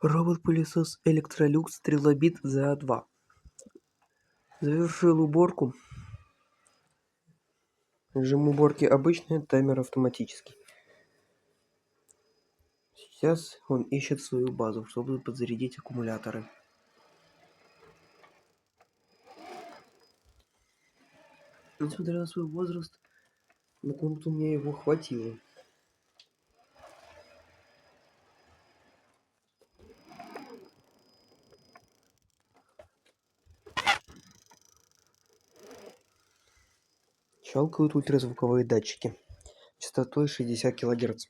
Робот-пылесос Electrolux Trilobit ZA2 завершил уборку. Режим уборки обычный, таймер автоматический. Сейчас он ищет свою базу, чтобы подзарядить аккумуляторы. Несмотря на свой возраст, на комнату мне его хватило. Щелкают ультразвуковые датчики частотой 60 кГц.